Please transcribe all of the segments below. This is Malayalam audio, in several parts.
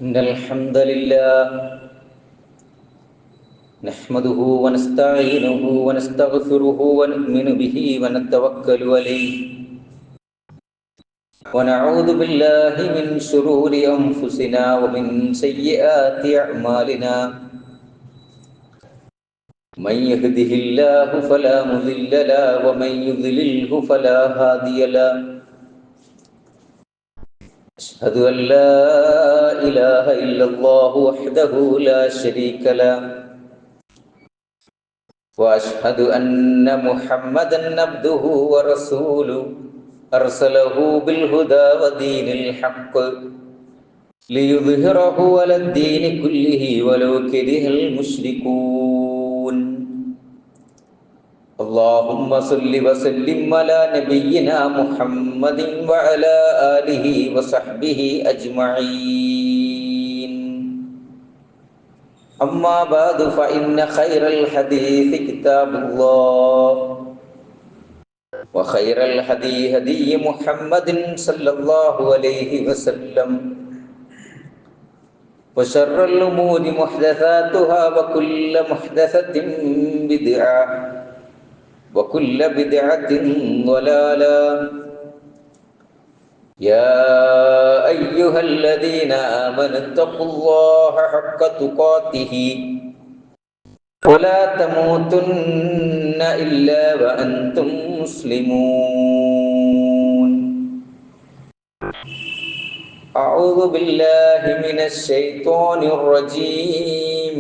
إن الحمد لله نحمده ونستعينه ونستغفره ونؤمن به ونتوكل عليه ونعوذ بالله من شرور أنفسنا ومن سيئات أعمالنا من يهده الله فلا مضل له ومن يضلله فلا هادي له أشهد أن لا إله إلا الله وحده لا شريك له وأشهد أن محمدا عبده ورسوله أرسله بالهدى ودين الحق ليظهره على الدين كله ولو كره المشركون اللهم صل وسلم على نبينا محمد وعلى آله وصحبه أجمعين أما بعد فإن خير الحديث كتاب الله وخير الهدي هدي محمد صلى الله عليه وسلم وشر الأمور محدثاتها وكل محدثة بدعة وكل بدعة ضلالة يا أيها الذين آمنوا اتقوا الله حق تقاته ولا تموتن إلا وأنتم مسلمون أعوذ بالله من الشيطان الرجيم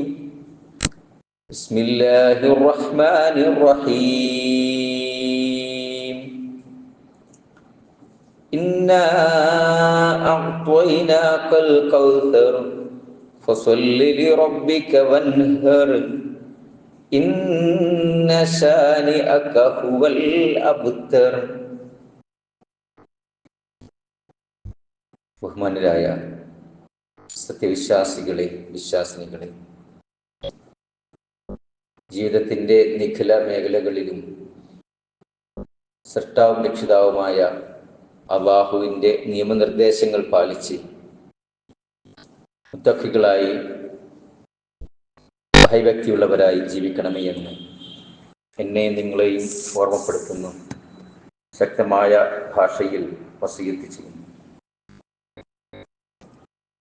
بسم الله الرحمن الرحيم إنا أعطيناك الكوثر فصل لربك وانهر إن شانئك هو الأبتر. ബഹുമാനരായ സത്യവിശ്വാസികളെ, വിശ്വാസിനികളെ, ജീവിതത്തിൻ്റെ നിഖില മേഖലകളിലും സൃഷ്ടാവും രക്ഷിതാവുമായ അല്ലാഹുവിൻ്റെ നിയമനിർദ്ദേശങ്ങൾ പാലിച്ച് മുത്തഖികളായി ഭയഭക്തിയുള്ളവരായി ജീവിക്കണമേ എന്ന് എന്നെ നിങ്ങളെയും ഓർമ്മപ്പെടുത്തുന്നു. ശക്തമായ ഭാഷയിൽ വസിയത്ത് ചെയ്യുന്നു.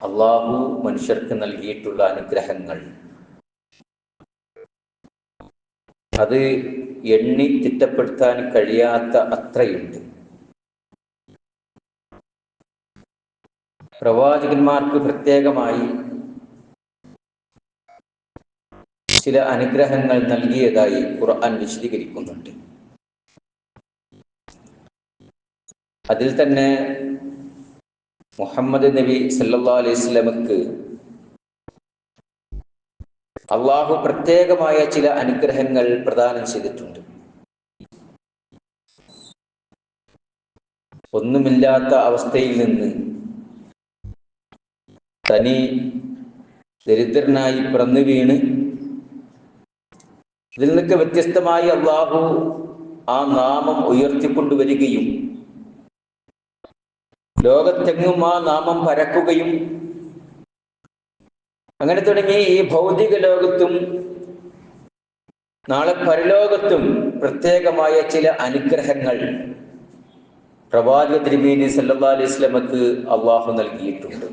അല്ലാഹു മനുഷ്യർക്ക് നൽകിയിട്ടുള്ള അനുഗ്രഹങ്ങൾ അത് എണ്ണി തിട്ടപ്പെടുത്താൻ കഴിയാത്ത അത്രയുണ്ട്. പ്രവാചകന്മാർക്ക് പ്രത്യേകമായി ചില അനുഗ്രഹങ്ങൾ നൽകിയതായി ഖുർആൻ വിശദീകരിക്കുന്നുണ്ട്. അതിൽ തന്നെ മുഹമ്മദ് നബി സല്ലല്ലാഹു അലൈഹി വസല്ലമക്ക് അള്ളാഹു പ്രത്യേകമായ ചില അനുഗ്രഹങ്ങൾ പ്രദാനം ചെയ്തിട്ടുണ്ട്. ഒന്നുമില്ലാത്ത അവസ്ഥയിൽ നിന്ന് തനി ദരിദ്രനായി പിറന്നു വീണ് ഇതിൽ നിന്നൊക്കെ വ്യത്യസ്തമായി അള്ളാഹു ആ നാമം ഉയർത്തിക്കൊണ്ടുവരികയും ലോകത്തെങ്ങും ആ നാമം പരക്കുകയും അങ്ങനെ തുടങ്ങി ഈ ഭൗതിക ലോകത്തും നാളെ പരലോകത്തും പ്രത്യേകമായ ചില അനുഗ്രഹങ്ങൾ പ്രവാചക തിരുമേനി സല്ലല്ലാഹു അലൈഹി വസല്ലമക്ക് അള്ളാഹു നൽകിയിട്ടുണ്ട്.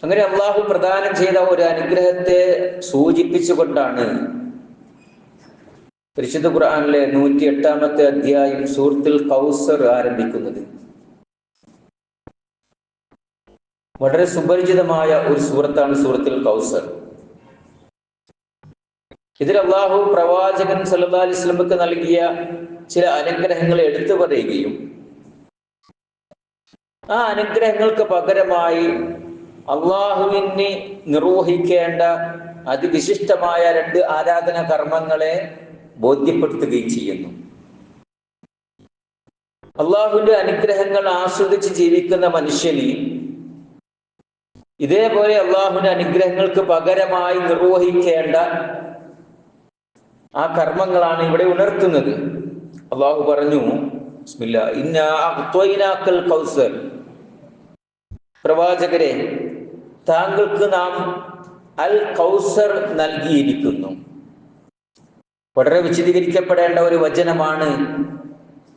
അങ്ങനെ അള്ളാഹു പ്രദാനം ചെയ്ത ഒരു അനുഗ്രഹത്തെ സൂചിപ്പിച്ചുകൊണ്ടാണ് പരിശുദ്ധ ഖുർആനിലെ 108-ാമത്തെ അധ്യായം സൂറത്തുൽ കൗസർ ആരംഭിക്കുന്നത്. വളരെ സുപരിചിതമായ ഒരു സൂറത്താണ് സൂറത്തുൽ കൗസർ. ഇതിൽ അള്ളാഹു പ്രവാചകൻ സല്ലല്ലാഹു അലൈഹി വസല്ലമക്ക് നൽകിയ ചില അനുഗ്രഹങ്ങൾ എടുത്തു പറയുകയും ആ അനുഗ്രഹങ്ങൾക്ക് പകരമായി അള്ളാഹുവിന് നിർവഹിക്കേണ്ട അതിവിശിഷ്ടമായ 2 ആരാധനാ കർമ്മങ്ങളെ ബോധ്യപ്പെടുത്തുകയും ചെയ്യുന്നു. അള്ളാഹുവിന്റെ അനുഗ്രഹങ്ങൾ ആസ്വദിച്ച് ജീവിക്കുന്ന മനുഷ്യന് ഇതേപോലെ അള്ളാഹുവിന്റെ അനുഗ്രഹങ്ങൾക്ക് പകരമായി നിർവഹിക്കേണ്ട ആ കർമ്മങ്ങളാണ് ഇവിടെ ഉണർത്തുന്നത്. അള്ളാഹു പറഞ്ഞു, ബിസ്മില്ലാ, ഇന്നാ അഅ്തൈനാക്കൽ കൗസർ, പ്രവാചകരെ, താങ്കൾക്ക് നാം അൽ കൗസർ നൽകിയിരിക്കുന്നു. വളരെ വിശദീകരിക്കപ്പെടേണ്ട ഒരു വചനമാണ്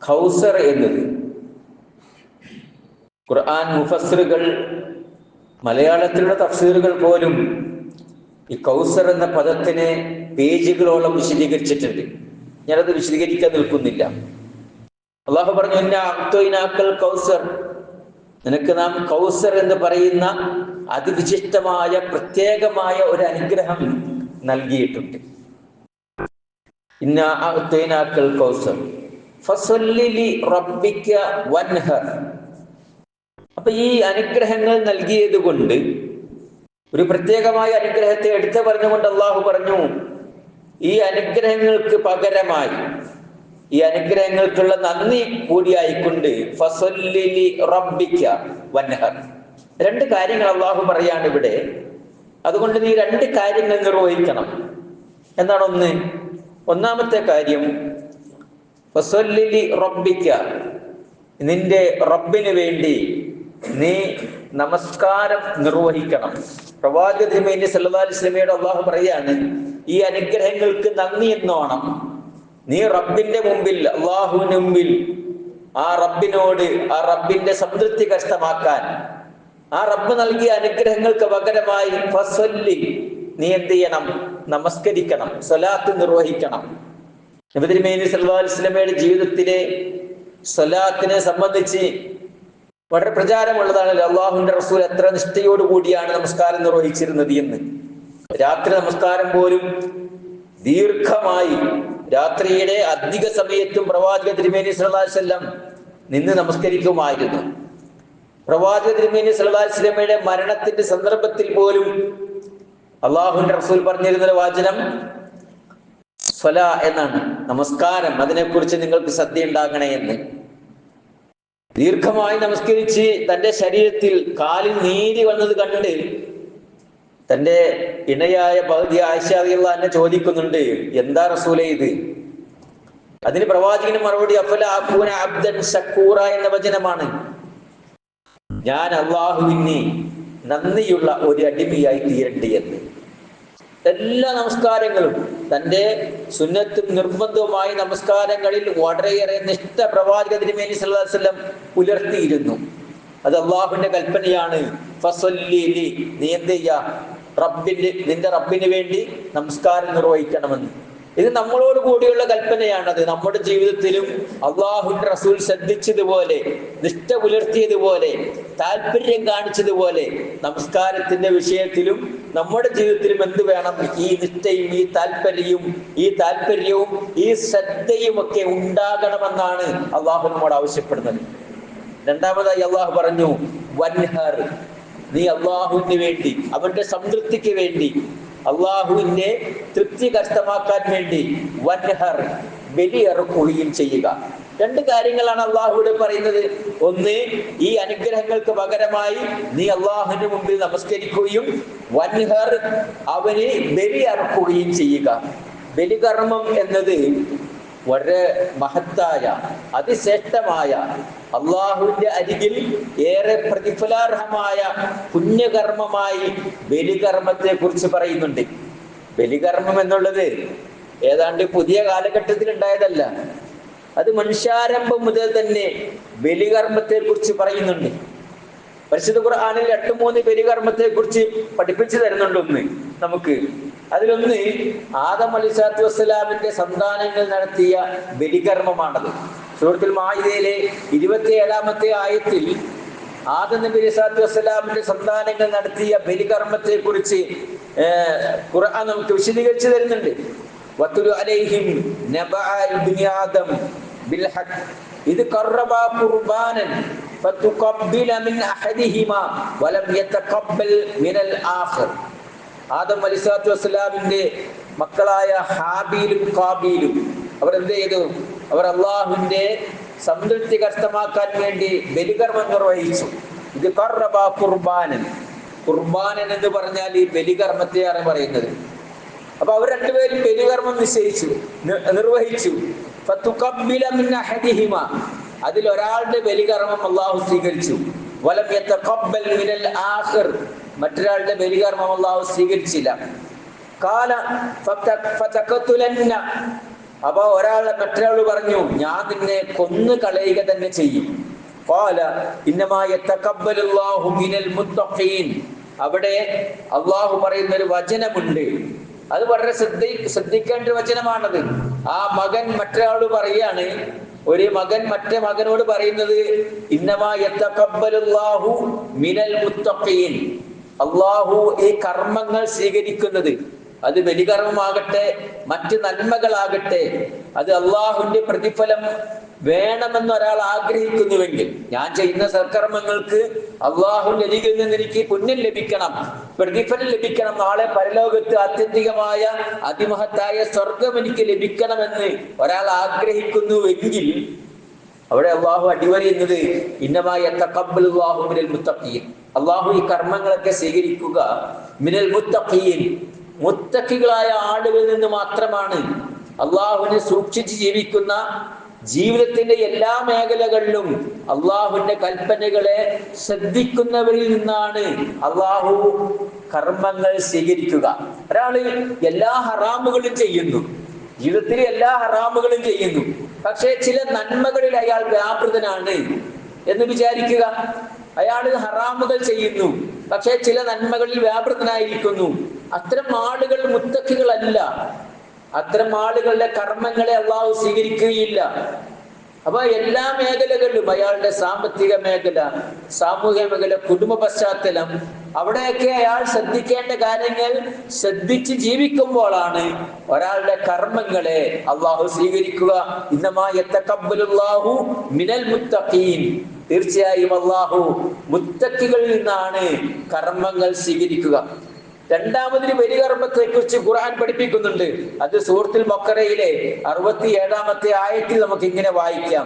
കൗസർ എന്നത്. ഖുർആൻ മുഫസ്സിറുകൾ, മലയാളത്തിലുള്ള തഫ്സീറുകൾ പോലും ഈ കൗസർ എന്ന പദത്തിനെ പേജുകളോളം വിശദീകരിച്ചിട്ടുണ്ട്. ഞാനത് വിശദീകരിക്കാൻ നിൽക്കുന്നില്ല. അള്ളാഹു പറഞ്ഞു, ഇന്നാ അഅ്തൈനാക്കൽ കൗസർ, നിനക്ക് നാം കൗസർ എന്ന് പറയുന്ന അതിവിശിഷ്ടമായ പ്രത്യേകമായ ഒരു അനുഗ്രഹം നൽകിയിട്ടുണ്ട്. ഇന്നാ അഅ്തൈനാക്കൽ കൗസർ ഫസല്ലി ലിറബ്ബിക വൻഹർ. അപ്പൊ ഈ അനുഗ്രഹങ്ങൾ നൽകിയത് കൊണ്ട്, ഒരു പ്രത്യേകമായ അനുഗ്രഹത്തെ എടുത്തു പറഞ്ഞുകൊണ്ട് അള്ളാഹു പറഞ്ഞു, ഈ അനുഗ്രഹങ്ങൾക്ക് പകരമായി, ഈ അനുഗ്രഹങ്ങൾക്കുള്ള നന്ദി കൂടിയായിക്കൊണ്ട് ഫസല്ലി ലിറബ്ബിക വൻഹർ. രണ്ട് കാര്യങ്ങൾ അള്ളാഹു പറയാണ് ഇവിടെ. അതുകൊണ്ട് നീ രണ്ട് കാര്യങ്ങൾ നിർവഹിക്കണം. എന്താണ്? ഒന്നാമത്തെ കാര്യം ഫസല്ലി ലിറബ്ബിക, നിന്റെ റബ്ബിന് വേണ്ടി നീ നമസ്കാരം നിർവഹിക്കണം. പ്രവാചക തിരുമേനി സല്ലല്ലാഹു അലൈഹി വസല്ലമയോട് അള്ളാഹു പറയാണ്, ഈ അനുഗ്രഹങ്ങൾക്ക് നന്ദി എന്നോണം നീ റബ്ബിന്റെ മുമ്പിൽ, അള്ളാഹുവിന്റെ മുമ്പിൽ ആ റബ്ബിനോട്, ആ റബ്ബിന്റെ സംതൃപ്തി കരസ്ഥമാക്കാൻ, ആ റബ്ബ് നൽകിയ അനുഗ്രഹങ്ങൾക്ക് പകരമായി ഫസല്ലി, നീ എന്ത് ചെയ്യണം? നമസ്കരിക്കണം, സ്വലാത്ത് നിർവഹിക്കണം. നബി തിരുമേനി സല്ലല്ലാഹു അലൈഹി വസല്ലമയുടെ ജീവിതത്തിലെ സ്വലാത്തിനെ സംബന്ധിച്ച് വളരെ പ്രചാരമുള്ളതാണ്. അള്ളാഹുവിന്റെ റസൂൽ എത്ര നിഷ്ഠയോടു കൂടിയാണ് നമസ്കാരം നിർവഹിച്ചിരുന്നത് എന്ന്. രാത്രി നമസ്കാരം പോലും ദീർഘമായി, രാത്രിയുടെ അധിക സമയത്തും പ്രവാചക തിരുമേനി സല്ലല്ലാഹു അലൈഹി വസല്ലം നിന്ന് നമസ്കരിക്കുമായിരുന്നു. പ്രവാചക തിരുമേനി സല്ലല്ലാഹു അലൈഹി വസല്ലമയുടെ മരണത്തിന്റെ സന്ദർഭത്തിൽ പോലും അള്ളാഹുവിന്റെ റസൂൽ പറഞ്ഞിരുന്ന വാചനം സ്വലാ എന്നാണ്, നമസ്കാരം, അതിനെക്കുറിച്ച് നിങ്ങൾക്ക് ശ്രദ്ധ ഉണ്ടാകണേ എന്ന്. ദീർഘമായി നമസ്കരിച്ച് തന്റെ ശരീരത്തിൽ കാലിൽ നീരി വന്നത് കണ്ട് തന്റെ ഇണയായ പകുതി ആയിഷ റളിയല്ലാഹു അൻഹ ചോദിക്കുന്നുണ്ട്, എന്താ റസൂലേ ഇത്? അതിന് പ്രവാചകന് മറുപടി അഫല അകൂന അബ്ദൻ ശക്കൂറ എന്ന വചനമാണ്. ഞാൻ അള്ളാഹുവിന് നന്ദിയുള്ള ഒരു അടിമയായി തീരട്ടെ എന്ന്. എല്ലാ നമസ്കാരങ്ങളും, തന്റെ സുന്നത്തും നിർബന്ധവുമായ നമസ്കാരങ്ങളിൽ വളരെയേറെ നിഷ്ഠ പ്രവാചക തിരുമേനി സല്ലല്ലാഹു അലൈഹി വസല്ലം പുലർത്തിയിരുന്നു. അത് അള്ളാഹുവിന്റെ കൽപ്പനയാണ്. ഫസല്ലി ലി, നീ എന്ത് ചെയ്യാ? നിന്റെ റബ്ബിന് വേണ്ടി നമസ്കാരം നിർവഹിക്കണമെന്ന്. ഇത് നമ്മളോട് കൂടിയുള്ള കൽപ്പനയാണത്. നമ്മുടെ ജീവിതത്തിലും അള്ളാഹുവിന്റെ റസൂൽ ശ്രദ്ധിച്ചതുപോലെ, നിഷ്ഠ പുലർത്തിയതുപോലെ, താല്പര്യം കാണിച്ചതുപോലെ നമസ്കാരത്തിന്റെ വിഷയത്തിലും നമ്മുടെ ജീവിതത്തിലും എന്ത് വേണം? ഈ നിഷ്ഠയും ഈ താല്പര്യവും ഈ ശ്രദ്ധയും ഒക്കെ ഉണ്ടാകണമെന്നാണ് അള്ളാഹു നമ്മോട് ആവശ്യപ്പെടുന്നത്. രണ്ടാമതായി അള്ളാഹു പറഞ്ഞു, വൻഹർ, നീ അള്ളാഹുവിന് വേണ്ടി, അവന്റെ സംതൃപ്തിക്ക് വേണ്ടി, അള്ളാഹുവിന്റെ തൃപ്തി കരസ്ഥമാക്കാൻ വേണ്ടി വൻഹർ, ബലിയറുക്കുകയും ചെയ്യുക. രണ്ട് കാര്യങ്ങളാണ് അള്ളാഹുവിടെ പറയുന്നത്. ഒന്ന്, ഈ അനുഗ്രഹങ്ങൾക്ക് പകരമായി നീ അള്ളാഹുവിന്റെ മുമ്പിൽ നമസ്കരിക്കുകയും, വൻഹർ, അവന് ബലിയറുക്കുകയും ചെയ്യുക. ബലികർമ്മം എന്നത് വളരെ മഹത്തായ, അതിശ്രേഷ്ഠമായ, അള്ളാഹുവിന്റെ അരികിൽ ഏറെ പ്രതിഫലാർഹമായ പുണ്യകർമ്മമായി ബലികർമ്മത്തെ കുറിച്ച് പറയുന്നുണ്ട്. ബലികർമ്മം എന്നുള്ളത് ഏതാണ്ട് പുതിയ കാലഘട്ടത്തിൽ ഉണ്ടായതല്ല. അത് മനുഷ്യാരംഭം മുതൽ തന്നെ ബലികർമ്മത്തെ കുറിച്ച് പറയുന്നുണ്ട്. പരിശുദ്ധ ഖുർആനിൽ 8-3 ബലികർമ്മത്തെ കുറിച്ച് പഠിപ്പിച്ചു തരുന്നുണ്ട്. ഒന്ന് നമുക്ക് അതിലൊന്ന് ആദം അലൈഹിസ്സലാത്തു വസ്സലാമിന്റെ സന്താനങ്ങൾ നടത്തിയ ബലികർമ്മമാണത്. സൂറത്തുൽ മാഇദയിലെ 27-ാമത്തെ ആയത്തിൽ ആദം നബി അലൈഹിസ്സലാത്തു വസ്സലാമിന്റെ സന്താനങ്ങൾ നടത്തിയ ബലികർമ്മത്തെ കുറിച്ച് ഖുർആൻ നമുക്ക് വിശദീകരിച്ചു തരുന്നുണ്ട്. വതുലു അലൈഹിം നബഅ ഇബ്നി ആദം ബിൽ ഹഖ് ഇദ് ഖറബ ഖുർബാനൻ ഫതുഖബ്ബില മിൻ അഹദിഹിമാ വലം യതഖബ്ബൽ മിനൽ ആഖിർ. ആദം അലൈഹിസ്സലാത്തു വസ്സലാമിന്റെ മക്കളായ ഹാബീലും ഖാബീലും അവർ എന്ത് ചെയ്തു? അവർ അള്ളാഹുവിന്റെ സംതൃപ്തി കരസ്ഥമാക്കാൻ വേണ്ടി ബലികർമ്മം നിർവഹിച്ചു. ഇത് ഖറബ ഖുർബാനൻ, ഖുർബാനൻ എന്ന് പറഞ്ഞാൽ ഈ ബലികർമ്മത്തെയാണ് പറയുന്നത്. അപ്പൊ അവർ രണ്ടുപേരും ബലികർമ്മം നിർവഹിച്ചു. ഫതുഖബ്ബില മിൻ അഹദിഹിമാ, അതിൽ ഒരാളുടെ ബലികർമ്മം അള്ളാഹു സ്വീകരിച്ചു. വലം യതഖബ്ബൽ മിനൽ ആഖിർ, മറ്റൊരാളുടെ ബലികർമ്മം അല്ലാഹു സ്വീകരിച്ചില്ല. ഖാല ഫതഖതുലന്ന, അപ്പൊ മറ്റൊരാൾ പറഞ്ഞു ഞാൻ നിന്നെ കൊന്നു കളയുക തന്നെ ചെയ്യും. ഖാല ഇന്നമാ യതഖബ്ബലുല്ലാഹു മിനൽ മുത്തഖീൻ, അവിടെ അള്ളാഹു പറയുന്ന ഒരു വചനമുണ്ട്, അത് വളരെ ശ്രദ്ധിക്കേണ്ട ഒരു വചനമാണത്. ആ മകൻ മറ്റൊരാളോട് പറയാണ്, ഒരു മകൻ മറ്റേ മകനോട് പറയുന്നത് ഇന്നമാ യതഖബ്ബലുല്ലാഹു മിനൽ മുത്തഖീൻ, അള്ളാഹു ഈ കർമ്മങ്ങൾ സ്വീകരിക്കുന്നത്, അത് ബലികർമ്മമാകട്ടെ മറ്റ് നന്മകളാകട്ടെ, അത് അള്ളാഹുവിന്റെ പ്രതിഫലം വേണമെന്ന് ഒരാൾ ആഗ്രഹിക്കുന്നുവെങ്കിൽ, ഞാൻ ചെയ്യുന്ന സൽക്കർമ്മങ്ങൾക്ക് അള്ളാഹുവിന്റെ അരികിൽ നിന്ന് എനിക്ക് പുണ്യം ലഭിക്കണം, പ്രതിഫലം ലഭിക്കണം, നാളെ പരലോകത്ത് ആത്യന്തികമായ അതിമഹത്തായ സ്വർഗം എനിക്ക് ലഭിക്കണമെന്ന് ഒരാൾ ആഗ്രഹിക്കുന്നുവെങ്കിൽ അവിടെ അള്ളാഹു അടിവരയുന്നത് ഇന്നമാ യതഖബ്ബലുല്ലാഹു മിനൽ മുത്തഖീൻ, അള്ളാഹു ഈ കർമ്മങ്ങളൊക്കെ സ്വീകരിക്കുക മിനൽ മുത്തഖീൻ, മുത്തഖികളായ ആളുകളിൽ നിന്ന് മാത്രമാണ്. അള്ളാഹുവിനെ സൂക്ഷിച്ച് ജീവിക്കുന്ന, ജീവിതത്തിന്റെ എല്ലാ മേഖലകളിലും അള്ളാഹുവിന്റെ കൽപ്പനകളെ ശ്രദ്ധിക്കുന്നവരിൽ നിന്നാണ് അള്ളാഹു കർമ്മങ്ങൾ സ്വീകരിക്കുക. ഒരാള് എല്ലാ ഹറാമുകളും ചെയ്യുന്നു, ജീവിതത്തിൽ എല്ലാ ഹറാമുകളും ചെയ്യുന്നു, പക്ഷേ ചില നന്മകളിൽ അയാൾ വ്യാപൃതനാണ് എന്ന് വിചാരിക്കുക. അയാൾ ഹറാമുകൾ ചെയ്യുന്നു, പക്ഷേ ചില നന്മകളിൽ വ്യാപൃതനായിരിക്കുന്നു. അത്തരം ആളുകൾ മുത്തഖികളല്ല, അത്തരം ആളുകളുടെ കർമ്മങ്ങളെ അള്ളാഹു സ്വീകരിക്കുകയില്ല. അപ്പൊ എല്ലാ മേഖലകളിലും, അയാളുടെ സാമ്പത്തിക മേഖല, സാമൂഹിക മേഖല, കുടുംബ പശ്ചാത്തലം, അവിടെയൊക്കെ അയാൾ ശ്രദ്ധിക്കേണ്ട കാര്യങ്ങൾ ശ്രദ്ധിച്ച് ജീവിക്കുമ്പോഴാണ് ഒരാളുടെ കർമ്മങ്ങളെ അള്ളാഹു സ്വീകരിക്കുക. ഇന്നമാ യതഖബ്ബലുല്ലാഹു മിനൽ മുത്തഖീൻ, തീർച്ചയായും അള്ളാഹു മുത്തഖികളിൽ നിന്നാണ് കർമ്മങ്ങൾ സ്വീകരിക്കുക. രണ്ടാമതൊരു ബലികർമ്മത്തെ കുറിച്ച് ഖുർആൻ പഠിപ്പിക്കുന്നുണ്ട്. അത് സൂറത്തുൽ ബഖറയിലെ 67-ാമത്തെ ആയത്തിൽ നമുക്ക് ഇങ്ങനെ വായിക്കാം.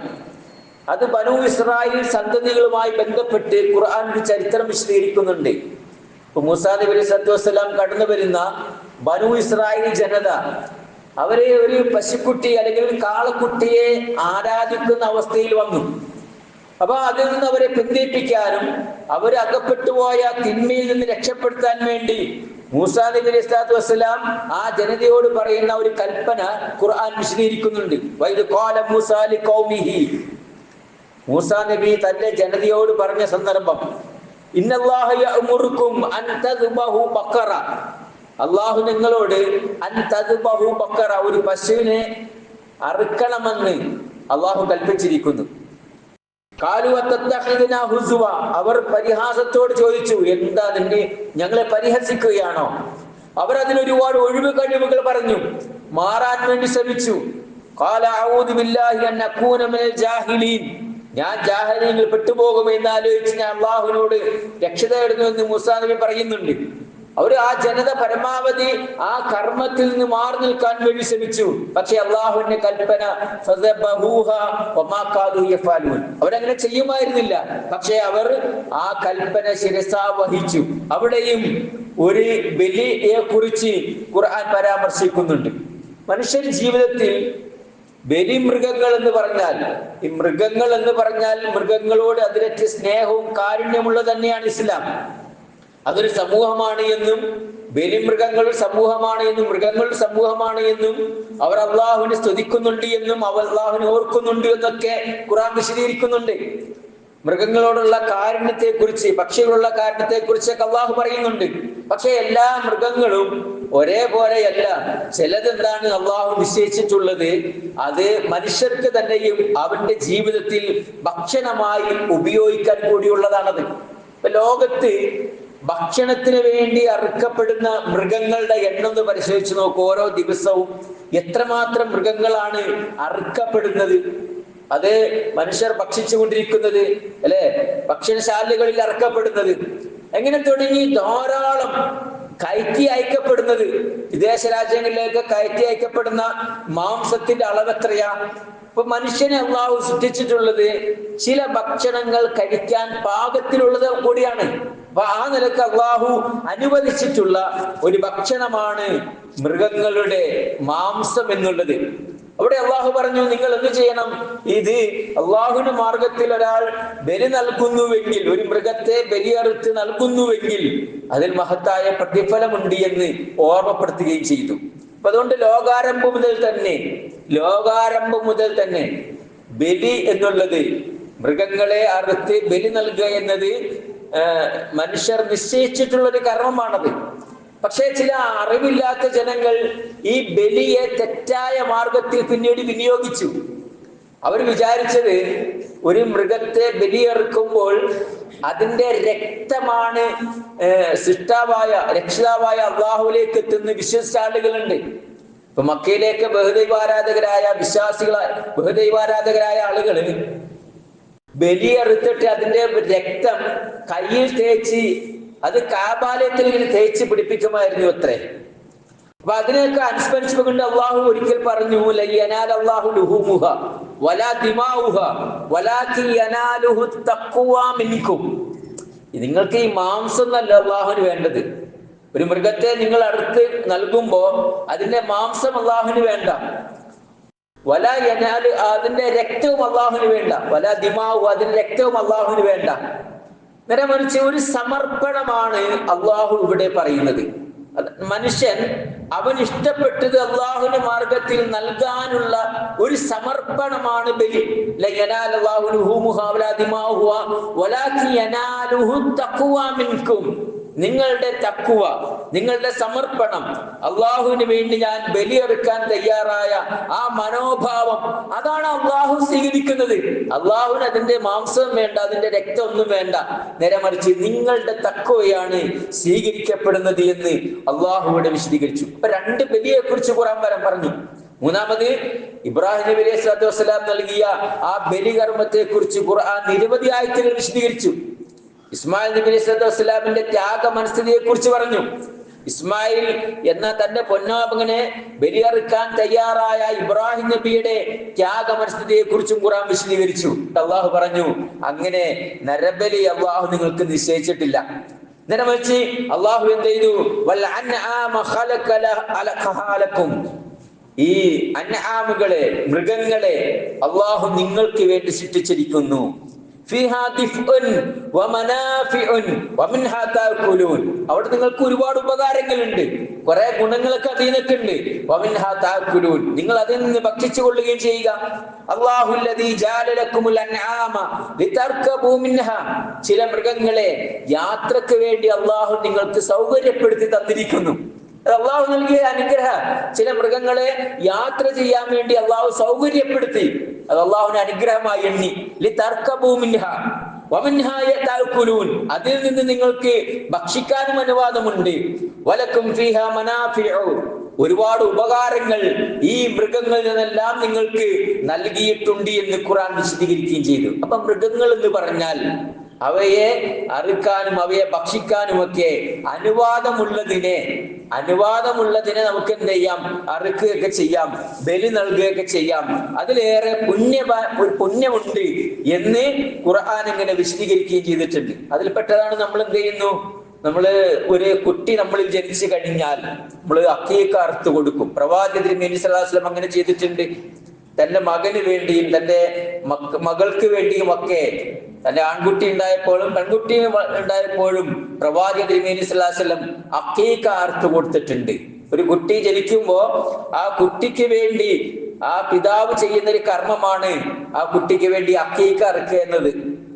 അത് ബനൂ ഇസ്രായേൽ സന്തതികളുമായി ബന്ധപ്പെട്ട് ഖുർആൻ ഒരു ചരിത്രം വിശദീകരിക്കുന്നുണ്ട്. മൂസാ നബി അലൈഹി വസല്ലം കടന്നു വരുന്ന ബനൂ ഇസ്രായേൽ ജനത, അവരെ ഒരു പശുക്കുട്ടി അല്ലെങ്കിൽ ഒരു കാളക്കുട്ടിയെ ആരാധിക്കുന്ന അവസ്ഥയിൽ വന്നു. അപ്പൊ അതിൽ നിന്ന് അവരെ പിന്തിരിപ്പിക്കാനും അവര് അകപ്പെട്ടുപോയ തിന്മയിൽ നിന്ന് രക്ഷപ്പെടുത്താൻ വേണ്ടി മൂസാ നബി അലൈഹി വസല്ലം ആ ജനതയോട് പറയുന്ന ഒരു കൽപ്പന ഖുർആൻ വിശദീകരിക്കുന്നുണ്ട്. വൈദ് ഖാല മൂസാ ലിഖൗമിഹി, മൂസാ നബി തന്റെ ജനതയോട് പറഞ്ഞ സന്ദർഭം, ഇന്നല്ലാഹ യഅ്മുറുക്കും അൻ തദ്ബഹു ബഖറ, അല്ലാഹു നിങ്ങളോട് അൻ തദ്ബഹു ബഖറ, ഒരു പശുവിനെ അറുക്കണമെന്ന് അല്ലാഹു കൽപ്പിച്ചിരിക്കുന്നു. ഖാലു അത്തത്തഖിദുനാ ഹുസുവ, അവർ പരിഹാസത്തോട് ചോദിച്ചു, എന്താ നിന്നെ ഞങ്ങളെ പരിഹസിക്കുകയാണോ? അവർ അതിനൊരുപാട് ഒഴിവ് കഴിവുകൾ പറഞ്ഞു, മാറാൻ വേണ്ടി ശ്രമിച്ചു. ഖാല അഊദു ബില്ലാഹി അൻ അകൂന മിനൽ ജാഹിലീൻ, ഞാൻ ജാഹിലീങ്ങളിൽ പെട്ടുപോകുമെന്ന് ആലോചിച്ച് ഞാൻ അള്ളാഹുവിനോട് രക്ഷ തേടുന്നു എന്ന് മൂസാ നബി പറയുന്നുണ്ട്. അവർ ആ ജനത പരമാവധി ആ കർമ്മത്തിൽ നിന്ന് മാറി നിൽക്കാൻ വേണ്ടി ശ്രമിച്ചു. പക്ഷെ അള്ളാഹുവിന്റെ കൽപ്പന അവരങ്ങനെ ചെയ്യുമായിരുന്നില്ല. പക്ഷെ അവർ ആ കൽപ്പന ശിരസാ വഹിച്ചു. അവിടെയും ഒരു ബലിയെ കുറിച്ച് ഖുർആൻ പരാമർശിക്കുന്നുണ്ട്. മനുഷ്യൻ ജീവിതത്തിൽ ബലിമൃഗങ്ങൾ എന്ന് പറഞ്ഞാൽ, ഈ മൃഗങ്ങൾ എന്ന് പറഞ്ഞാൽ മൃഗങ്ങളോട് അതിരറ്റ സ്നേഹവും കാരുണ്യമുള്ളത് തന്നെയാണ് ഇസ്ലാം. അതൊരു സമൂഹമാണ് എന്നും, ബലിമൃഗങ്ങൾ സമൂഹമാണ് എന്നും, മൃഗങ്ങൾ സമൂഹമാണ് എന്നും, അവർ അള്ളാഹുവിനെ സ്തുതിക്കുന്നുണ്ട് എന്നും അവർ അള്ളാഹുവിനെ ഓർക്കുന്നുണ്ട് എന്നൊക്കെ ഖുർആൻ വിശദീകരിക്കുന്നുണ്ട്. മൃഗങ്ങളോടുള്ള കാരുണ്യത്തെ കുറിച്ച്, പക്ഷികളുള്ള കാരുണ്യത്തെ കുറിച്ചൊക്കെ അള്ളാഹു പറയുന്നുണ്ട്. പക്ഷെ എല്ലാ മൃഗങ്ങളും ഒരേപോലെയല്ല. ചിലതെന്താണ് അള്ളാഹു നിശ്ചയിച്ചിട്ടുള്ളത്, അത് മനുഷ്യർക്ക് തന്നെയും അവന്റെ ജീവിതത്തിൽ ഭക്ഷണമായി ഉപയോഗിക്കാൻ കൂടിയുള്ളതാണത്. ഇപ്പൊ ലോകത്ത് ഭക്ഷണത്തിന് വേണ്ടി അറുക്കപ്പെടുന്ന മൃഗങ്ങളുടെ എണ്ണം ഒന്ന് പരിശോധിച്ച് നോക്കൂ. ഓരോ ദിവസവും എത്രമാത്രം മൃഗങ്ങളാണ് അറുക്കപ്പെടുന്നത്, അത് മനുഷ്യർ ഭക്ഷിച്ചുകൊണ്ടിരിക്കുന്നത്, അല്ലെ, ഭക്ഷണശാലകളിൽ അറുക്കപ്പെടുന്നത്, എങ്ങനെ തുടങ്ങി ധാരാളം കയറ്റി അയക്കപ്പെടുന്നത്, വിദേശ രാജ്യങ്ങളിലേക്ക് കയറ്റി അയക്കപ്പെടുന്ന മാംസത്തിന്റെ അളവ് എത്രയാ? ഇപ്പൊ മനുഷ്യനെ അള്ളാഹു സൃഷ്ടിച്ചിട്ടുള്ളത് ചില ഭക്ഷണങ്ങൾ കഴിക്കാൻ പാകത്തിലുള്ളത് കൂടിയാണ്. അപ്പൊ ആ നിലക്ക് അള്ളാഹു അനുവദിച്ചിട്ടുള്ള ഒരു ഭക്ഷണമാണ് മൃഗങ്ങളുടെ മാംസം എന്നുള്ളത്. അവിടെ അള്ളാഹു പറഞ്ഞു, നിങ്ങൾ എന്ത് ചെയ്യണം? ഇത് അള്ളാഹുവിന്റെ മാർഗത്തിൽ ഒരാൾ ബലി നൽകുന്നുവെങ്കിൽ, ഒരു മൃഗത്തെ ബലിയറുത്ത് നൽകുന്നുവെങ്കിൽ അതിൽ മഹത്തായ പ്രതിഫലമുണ്ട് എന്ന് ഓർമ്മപ്പെടുത്തുകയും ചെയ്തു. അപ്പൊ അതുകൊണ്ട് ലോകാരംഭം മുതൽ തന്നെ ബലി എന്നുള്ളത്, മൃഗങ്ങളെ അറുത്ത് ബലി നൽകുക എന്നത് മനുഷ്യർ നിശ്ചയിച്ചിട്ടുള്ള ഒരു കർമ്മമാണത്. പക്ഷേ ചില അറിവില്ലാത്ത ജനങ്ങൾ ഈ ബലിയെ തെറ്റായ മാർഗത്തിൽ പിന്നീട് വിനിയോഗിച്ചു. അവർ വിചാരിച്ചത് ഒരു മൃഗത്തെ ബലിയെറുക്കുമ്പോൾ അതിന്റെ രക്തമാണ് രക്ഷിതാവായ അള്ളാഹുലേക്ക് എത്തുന്ന വിശ്വസിച്ച ആളുകളുണ്ട്. ഇപ്പൊ മക്കയിലേക്ക് ബഹുദൈവാരാധകരായ ആളുകള് ബലിയെറുത്തിട്ട് അതിന്റെ രക്തം കയ്യിൽ തേച്ച് അത് കാബാലയത്തിൽ ഇങ്ങനെ തേച്ച് പിടിപ്പിക്കുമായിരുന്നു അത്രേ. അപ്പൊ അതിനെയൊക്കെ അനുസ്മരിച്ചുകൊണ്ട് അള്ളാഹു ഒരിക്കൽ പറഞ്ഞു, നിങ്ങൾക്ക് ഈ മാംസം നല്ല അള്ളാഹുവിന് വേണ്ടത്. ഒരു മൃഗത്തെ നിങ്ങൾ അടുത്ത് നൽകുമ്പോ അതിന്റെ മാംസം അള്ളാഹുവിന് വേണ്ട, അതിന്റെ രക്തവും അള്ളാഹുവിന് വേണ്ട, അതിന്റെ രക്തവും അള്ളാഹുവിന് വേണ്ട. നേരെ മറിച്ച് ഒരു സമർപ്പണമാണ് അള്ളാഹു ഇവിടെ പറയുന്നത്. മനുഷ്യൻ അവൻ ഇഷ്ടപ്പെട്ടത് അള്ളാഹുവിന്റെ മാർഗത്തിൽ നൽകാനുള്ള ഒരു സമർപ്പണമാണ് ബലി. നിങ്ങളുടെ തഖ്വ, നിങ്ങളുടെ സമർപ്പണം, അള്ളാഹുവിന് വേണ്ടി ഞാൻ ബലിയെടുക്കാൻ തയ്യാറായ ആ മനോഭാവം, അതാണ് അള്ളാഹു സ്വീകരിക്കുന്നത്. അള്ളാഹുവിന് അതിന്റെ മാംസം വേണ്ട, അതിന്റെ രക്തം ഒന്നും വേണ്ട. നേരെ മറിച്ച് നിങ്ങളുടെ തഖ്വയാണ് സ്വീകരിക്കപ്പെടുന്നത് എന്ന് അള്ളാഹു ഇവിടെ വിശദീകരിച്ചു. അപ്പൊ രണ്ട് ബലിയെ കുറിച്ച് ഖുർആൻ പറഞ്ഞു. മൂന്നാമത് ഇബ്രാഹിം നബി അലൈഹി സ്വലാത്തു വസ്സലാം നൽകിയ ആ ബലികർമ്മത്തെ കുറിച്ച് ഖുർആൻ നിരവധി ആയത്തുകൾ വിശദീകരിച്ചു. ഇസ്മായിൽ നബി അലൈഹി സ്വലാത്തു വസ്സലാമിന്റെ ത്യാഗ മനസ്ഥിതിയെ കുറിച്ച് പറഞ്ഞു. ഇസ്മായിൽ എന്ന തന്റെ പൊന്നോമകനെ ബലിയറുക്കാൻ തയ്യാറായ ഇബ്രാഹിം നബിയുടെ ത്യാഗ മനസ്ഥിതിയെ കുറിച്ചും ഖുർആൻ വിശദീകരിച്ചു. അള്ളാഹു പറഞ്ഞു, അങ്ങനെ നരബലി അള്ളാഹു നിങ്ങൾക്ക് നിശ്ചയിച്ചിട്ടില്ല. നേരെ മറിച്ച് അള്ളാഹു എന്ത് ചെയ്തു? ഈ അൻആമുകളെ, മൃഗങ്ങളെ അള്ളാഹു നിങ്ങൾക്ക് വേണ്ടി സൃഷ്ടിച്ചിരിക്കുന്നു. അവിടെ നിങ്ങൾക്ക് ഒരുപാട് ഉപകാരങ്ങളുണ്ട്, കുറെ ഗുണങ്ങളൊക്കെ അതിനൊക്കെ ഉണ്ട്. നിങ്ങൾ അതിൽ നിന്ന് ഭക്ഷിച്ചു കൊള്ളുകയും ചെയ്യുക. ചില മൃഗങ്ങളെ യാത്രക്ക് വേണ്ടി അള്ളാഹു നിങ്ങൾക്ക് സൗകര്യപ്പെടുത്തി തന്നിരിക്കുന്നു. അള്ളാഹു നൽകിയ അനുഗ്രഹം. ചില മൃഗങ്ങളെ യാത്ര ചെയ്യാൻ വേണ്ടി അള്ളാഹു സൗകര്യപ്പെടുത്തി, അത് അള്ളാഹുവിന്റെ അനുഗ്രഹമായി എണ്ണി. അതിൽ നിന്ന് നിങ്ങൾക്ക് ഭക്ഷിക്കാനും അനുവാദമുണ്ട്. വലക്കും ഫീഹാ മനാഫിഉ, ഒരുപാട് ഉപകാരങ്ങൾ ഈ മൃഗങ്ങളിൽ നിന്നെല്ലാം നിങ്ങൾക്ക് നൽകിയിട്ടുണ്ട് എന്ന് ഖുർആൻ വിശദീകരിക്കുകയും ചെയ്തു. അപ്പൊ മൃഗങ്ങൾ എന്ന് പറഞ്ഞാൽ അവയെ അറുക്കാനും അവയെ ഭക്ഷിക്കാനും ഒക്കെ അനുവാദമുള്ളതിനെ നമുക്ക് എന്ത് ചെയ്യാം? അറുക്കുകയൊക്കെ ചെയ്യാം, ബലി നൽകുകയൊക്കെ ചെയ്യാം. അതിലേറെ പുണ്യമുണ്ട് എന്ന് ഖുർആൻ ഇങ്ങനെ വിശദീകരിക്കുകയും ചെയ്തിട്ടുണ്ട്. അതിൽപ്പെട്ടതാണ് നമ്മൾ എന്ത് ചെയ്യുന്നു? ഒരു കുട്ടി നമ്മളിൽ ജനിച്ചു കഴിഞ്ഞാൽ നമ്മൾ അക്കീഖ അറുത്ത് കൊടുക്കും. പ്രവാചകൻ തിരുമേനി സ്വല്ലല്ലാഹു അലൈഹി വസല്ലം അങ്ങനെ ചെയ്തിട്ടുണ്ട്. തന്റെ മകന് വേണ്ടിയും തന്റെ മകൾക്ക് വേണ്ടിയും ഒക്കെ, തന്റെ ആൺകുട്ടി ഉണ്ടായപ്പോഴും പെൺകുട്ടി ഉണ്ടായപ്പോഴും പ്രവാചകൻ തിരുമേനി സ്വല്ലല്ലാഹു അലൈഹി വസല്ലം അക്കീഖ അറുത്ത് കൊടുത്തിട്ടുണ്ട്. ഒരു കുട്ടി ജനിക്കുമ്പോ ആ കുട്ടിക്ക് വേണ്ടി ആ പിതാവ് ചെയ്യുന്ന ഒരു കർമ്മമാണ് ആ കുട്ടിക്ക് വേണ്ടി അക്കീഖ അറുക്കുക എന്നത്.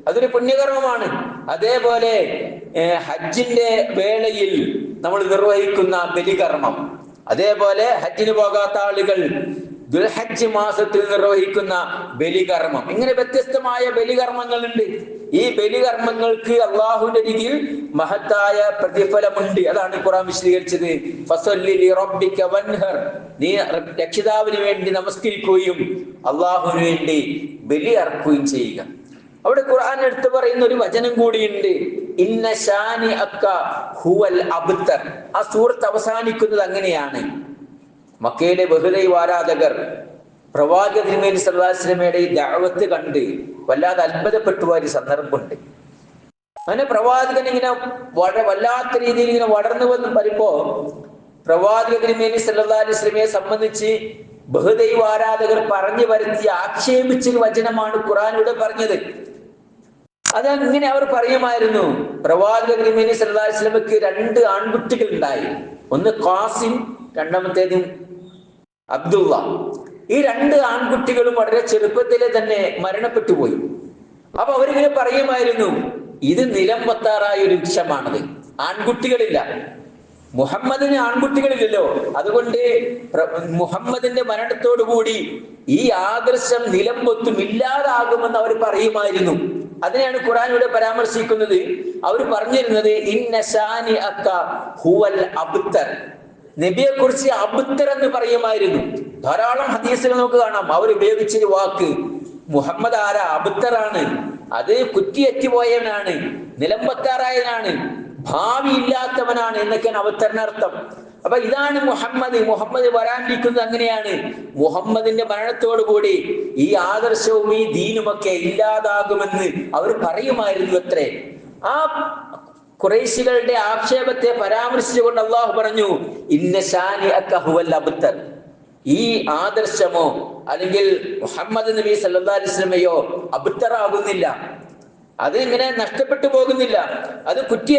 അതൊരു പുണ്യകർമ്മമാണ്. അതേപോലെ ഹജ്ജിന്റെ വേളയിൽ നമ്മൾ നിർവഹിക്കുന്ന ബലികർമ്മം, അതേപോലെ ഹജ്ജിന് പോകാത്ത ആളുകൾ ദുൽഹജ്ജ് മാസത്തിൽ നിർവഹിക്കുന്ന ബലികർമ്മം, ഇങ്ങനെ വ്യത്യസ്തമായ ബലികർമ്മങ്ങളുണ്ട്. ഈ ബലികർമ്മങ്ങൾക്ക് അള്ളാഹുവിന്റെ അരികിൽ മഹത്തായ പ്രതിഫലമുണ്ട്. അതാണ് ഖുർആൻ വിശദീകരിച്ചത്. ഫസല്ലി ലിറബ്ബിക വൻഹർ, നീ രക്ഷിതാവിന് വേണ്ടി നമസ്കരിക്കുകയും അള്ളാഹുവിന് വേണ്ടി ബലി അർക്കുകയും ചെയ്യുക. അവിടെ ഖുർആൻ എടുത്തു പറയുന്ന ഒരു വചനം കൂടിയുണ്ട്, ഇന്ന ശാനിഅക ഹുവൽ അബ്തർ. ആ സൂറത്ത് അവസാനിക്കുന്നത് അങ്ങനെയാണ്. മക്കയിലെ ബഹുദൈവ ആരാധകർ പ്രവാചകൻ തിരുമേനി സ്വല്ലല്ലാഹു അലൈഹി വസല്ലമയുടെ ഈ ദഅവത്ത് കണ്ട് വല്ലാതെ അത്ഭുതപ്പെട്ടു പോയ ഒരു സന്ദർഭമുണ്ട്. അങ്ങനെ പ്രവാചകൻ ഇങ്ങനെ വല്ലാത്ത രീതിയിൽ ഇങ്ങനെ വളർന്നു വന്ന് വരുമ്പോ പ്രവാചകൻ തിരുമേനി സ്വല്ലല്ലാഹു അലൈഹി വസല്ലമയെ സംബന്ധിച്ച് ബഹുദൈവ ആരാധകർ പറഞ്ഞു വരുത്തി ആക്ഷേപിച്ച വചനമാണ് ഖുർആനിലൂടെ പറഞ്ഞത്. അതങ്ങനെ അവർ പറയുമായിരുന്നു. പ്രവാചകൻ തിരുമേനി സല്ലല്ലാഹു അലൈഹി വസല്ലമക്ക് 2 ആൺകുട്ടികൾ ഉണ്ടായി. ഒന്ന് ഖാസിം, രണ്ടാമത്തേതും അബ്ദുള്ള. ഈ 2 ആൺകുട്ടികളും വളരെ ചെറുപ്പത്തിലെ തന്നെ മരണപ്പെട്ടു പോയി. അപ്പൊ അവരിങ്ങനെ പറയുമായിരുന്നു, ഇത് നിലം പൊത്താറായ ഒരു വൃക്ഷമാണത്, ആൺകുട്ടികളില്ല. മുഹമ്മദിന് ആൺകുട്ടികളില്ലല്ലോ, അതുകൊണ്ട് മുഹമ്മദിന്റെ മരണത്തോടു കൂടി ഈ ആദർശം നിലം പൊത്തും ഇല്ലാതാകുമെന്ന് അവർ പറയുമായിരുന്നു. അതിനെയാണ് ഖുർആനിലൂടെ പരാമർശിക്കുന്നത്. അവർ പറഞ്ഞിരുന്നത് ഇന്ന ശാനിഅക ഹുവൽ അബ്തർ, നബിയെ കുറിച്ച് അബ്തർ എന്ന് പറയുമായിരുന്നു. ധാരാളം ഹദീസുകൾ നമുക്ക് കാണാം അവർ ഉപയോഗിച്ചൊരു വാക്ക്. മുഹമ്മദ് ആരാ? അബ്തറാണ്. അത് കുറ്റിയറ്റുപോയവനാണ്, നിലമ്പത്താറായവനാണ്, ഭാവി ഇല്ലാത്തവനാണ് എന്നൊക്കെയാണ് അബ്തറിനർത്ഥം. അപ്പൊ ഇതാണ് മുഹമ്മദ് വരാനിരിക്കുന്നത് അങ്ങനെയാണ്. മുഹമ്മദിന്റെ മരണത്തോടു കൂടി ഈ ആദർശവും ഈ ദീനുമൊക്കെ ഇല്ലാതാകുമെന്ന് അവർ പറയുമായിരുന്നു അത്രേ. ആ ഖുറൈശികളുടെ ആക്ഷേപത്തെ പരാമർശിച്ചുകൊണ്ട് അള്ളാഹു പറഞ്ഞു, ഇന്ന ശാനിഅക ഹുവൽ അബ്തർ. ഈ ആദർശമോ അല്ലെങ്കിൽ മുഹമ്മദ് നബി സല്ലല്ലാഹു അലൈഹി വസല്ലമയോ അബ്തറാകുന്നില്ല, അത് ഇങ്ങനെ നഷ്ടപ്പെട്ടു പോകുന്നില്ല, അത് കുറ്റി